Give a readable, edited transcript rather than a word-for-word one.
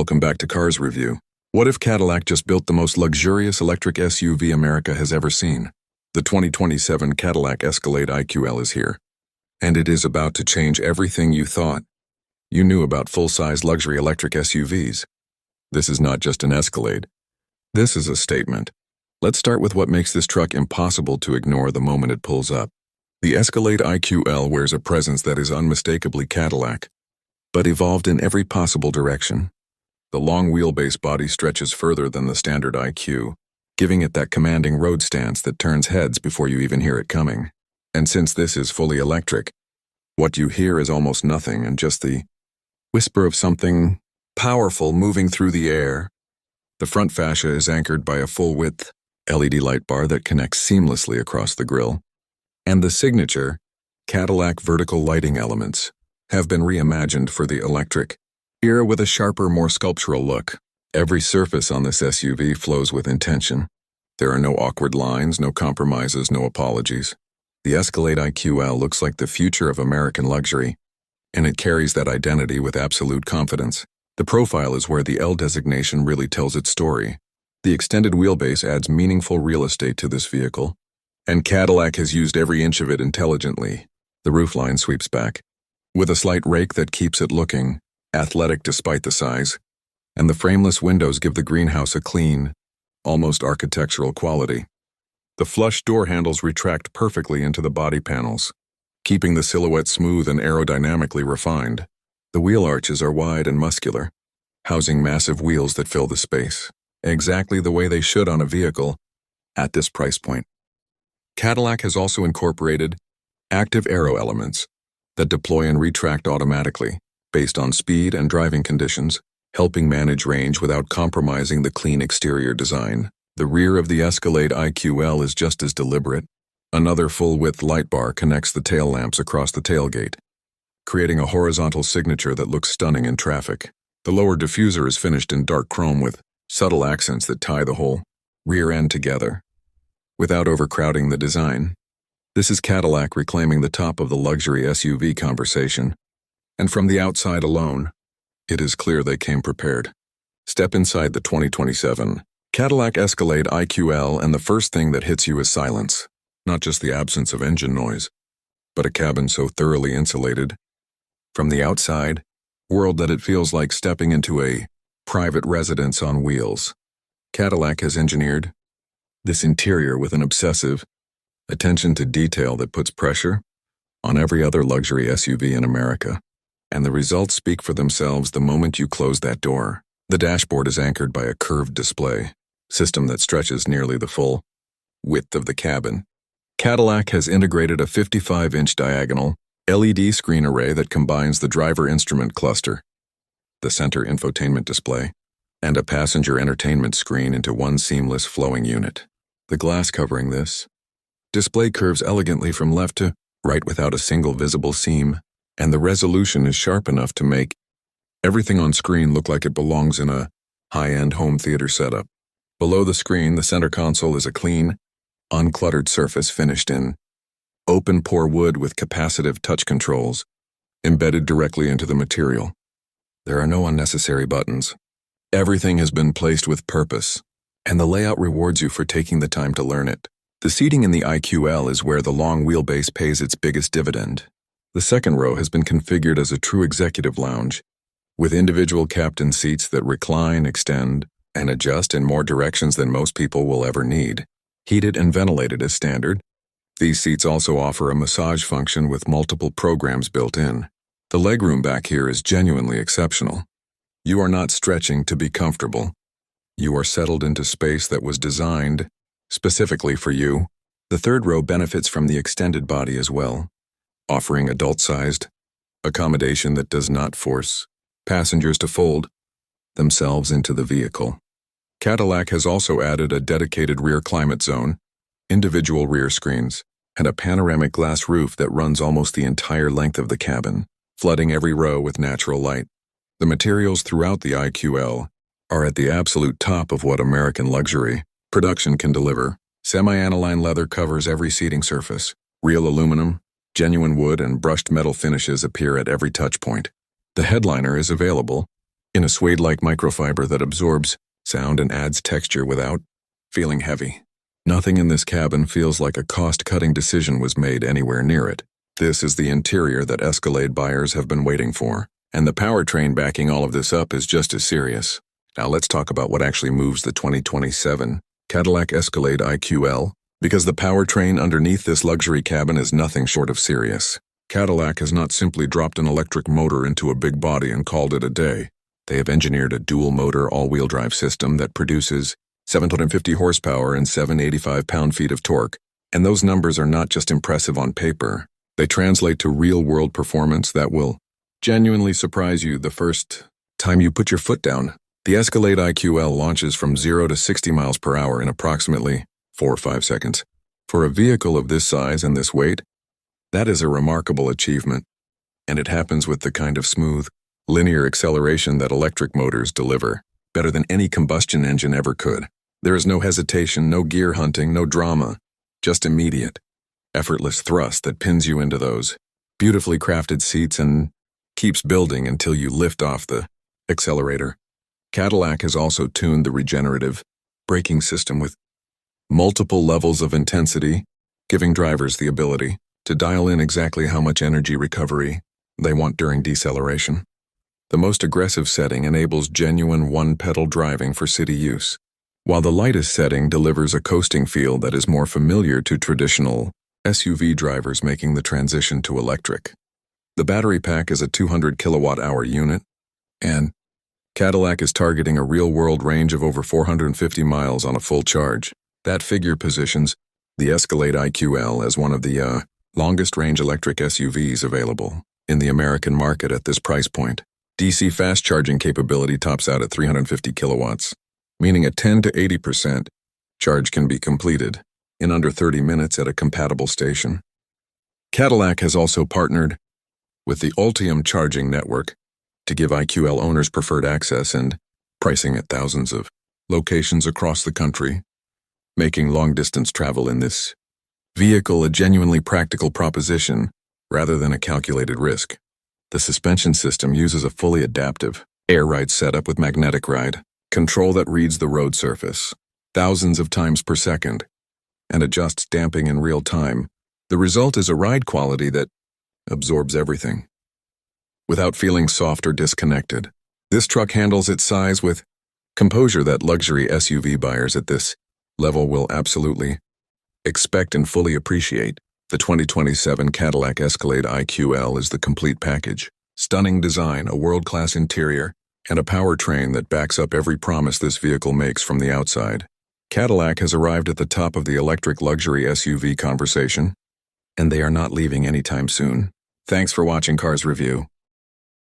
Welcome back to Cars Review. What if Cadillac just built the most luxurious electric SUV America has ever seen? The 2027 Cadillac Escalade IQ-L is here. And it is about to change everything you thought you knew about full-size luxury electric SUVs. This is not just an Escalade. This is a statement. Let's start with what makes this truck impossible to ignore the moment it pulls up. The Escalade IQ-L wears a presence that is unmistakably Cadillac, but evolved in every possible direction. The long wheelbase body stretches further than the standard IQ, giving it that commanding road stance that turns heads before you even hear it coming. And since this is fully electric, what you hear is almost nothing and just the whisper of something powerful moving through the air. The front fascia is anchored by a full-width LED light bar that connects seamlessly across the grille. And the signature Cadillac vertical lighting elements have been reimagined for the electric era with a sharper, more sculptural look. Every surface on this SUV flows with intention. There are no awkward lines, no compromises, no apologies. The Escalade IQ-L looks like the future of American luxury, and it carries that identity with absolute confidence. The profile is where the L designation really tells its story. The extended wheelbase adds meaningful real estate to this vehicle, and Cadillac has used every inch of it intelligently. The roofline sweeps back, with a slight rake that keeps it looking athletic despite the size, and the frameless windows give the greenhouse a clean, almost architectural quality. The flush door handles retract perfectly into the body panels, keeping the silhouette smooth and aerodynamically refined. The wheel arches are wide and muscular, housing massive wheels that fill the space, exactly the way they should on a vehicle at this price point. Cadillac has also incorporated active aero elements that deploy and retract automatically, based on speed and driving conditions, helping manage range without compromising the clean exterior design. The rear of the Escalade IQ-L is just as deliberate. Another full-width light bar connects the tail lamps across the tailgate, creating a horizontal signature that looks stunning in traffic. The lower diffuser is finished in dark chrome with subtle accents that tie the whole rear end together, without overcrowding the design. This is Cadillac reclaiming the top of the luxury SUV conversation. And from the outside alone, it is clear they came prepared. Step inside the 2027 Cadillac Escalade IQ-L, and the first thing that hits you is silence. Not just the absence of engine noise, but a cabin so thoroughly insulated from the outside world that it feels like stepping into a private residence on wheels. Cadillac has engineered this interior with an obsessive attention to detail that puts pressure on every other luxury SUV in America. And the results speak for themselves the moment you close that door. The dashboard is anchored by a curved display system that stretches nearly the full width of the cabin. Cadillac has integrated a 55-inch diagonal LED screen array that combines the driver instrument cluster, the center infotainment display, and a passenger entertainment screen into one seamless flowing unit. The glass covering this display curves elegantly from left to right without a single visible seam, and the resolution is sharp enough to make everything on screen look like it belongs in a high-end home theater setup. Below the screen, the center console is a clean, uncluttered surface finished in open-pore wood with capacitive touch controls embedded directly into the material. There are no unnecessary buttons. Everything has been placed with purpose, and the layout rewards you for taking the time to learn it. The seating in the IQ-L is where the long wheelbase pays its biggest dividend. The second row has been configured as a true executive lounge, with individual captain seats that recline, extend, and adjust in more directions than most people will ever need. Heated and ventilated as standard, these seats also offer a massage function with multiple programs built in. The legroom back here is genuinely exceptional. You are not stretching to be comfortable. You are settled into space that was designed specifically for you. The third row benefits from the extended body as well, offering adult-sized accommodation that does not force passengers to fold themselves into the vehicle. Cadillac has also added a dedicated rear climate zone, individual rear screens, and a panoramic glass roof that runs almost the entire length of the cabin, flooding every row with natural light. The materials throughout the IQ-L are at the absolute top of what American luxury production can deliver. Semi-aniline leather covers every seating surface. Real aluminum, genuine wood, and brushed metal finishes appear at every touch point. The headliner is available, in a suede-like microfiber that absorbs sound and adds texture without feeling heavy. Nothing in this cabin feels like a cost-cutting decision was made anywhere near it. This is the interior that Escalade buyers have been waiting for, and the powertrain backing all of this up is just as serious. Now let's talk about what actually moves the 2027 Cadillac Escalade IQ-L, because the powertrain underneath this luxury cabin is nothing short of serious. Cadillac has not simply dropped an electric motor into a big body and called it a day. They have engineered a dual-motor all-wheel drive system that produces 750 horsepower and 785 pound-feet of torque, and those numbers are not just impressive on paper. They translate to real-world performance that will genuinely surprise you the first time you put your foot down. The Escalade IQ-L launches from 0 to 60 miles per hour in approximately 4 or 5 seconds. For a vehicle of this size and this weight, that is a remarkable achievement, and it happens with the kind of smooth, linear acceleration that electric motors deliver, better than any combustion engine ever could. There is no hesitation, no gear hunting, no drama, just immediate, effortless thrust that pins you into those beautifully crafted seats and keeps building until you lift off the accelerator. Cadillac has also tuned the regenerative braking system with multiple levels of intensity, giving drivers the ability to dial in exactly how much energy recovery they want during deceleration. The most aggressive setting enables genuine one-pedal driving for city use, while the lightest setting delivers a coasting feel that is more familiar to traditional SUV drivers making the transition to electric. The battery pack is a 200 kilowatt-hour unit, and Cadillac is targeting a real-world range of over 450 miles on a full charge. That figure positions the Escalade IQ-L as one of the longest-range electric SUVs available in the American market at this price point. DC fast charging capability tops out at 350 kilowatts, meaning a 10 to 80% charge can be completed in under 30 minutes at a compatible station. Cadillac has also partnered with the Ultium charging network to give IQ-L owners preferred access and pricing at thousands of locations across the country, making long-distance travel in this vehicle a genuinely practical proposition rather than a calculated risk. The suspension system uses a fully adaptive air ride setup with magnetic ride control that reads the road surface thousands of times per second and adjusts damping in real time. The result is a ride quality that absorbs everything without feeling soft or disconnected. This truck handles its size with composure that luxury SUV buyers at this level will absolutely expect and fully appreciate. The 2027 Cadillac Escalade IQ-L is the complete package. Stunning design, a world-class interior, and a powertrain that backs up every promise this vehicle makes from the outside. Cadillac has arrived at the top of the electric luxury SUV conversation, and they are not leaving anytime soon. Thanks for watching Cars Review.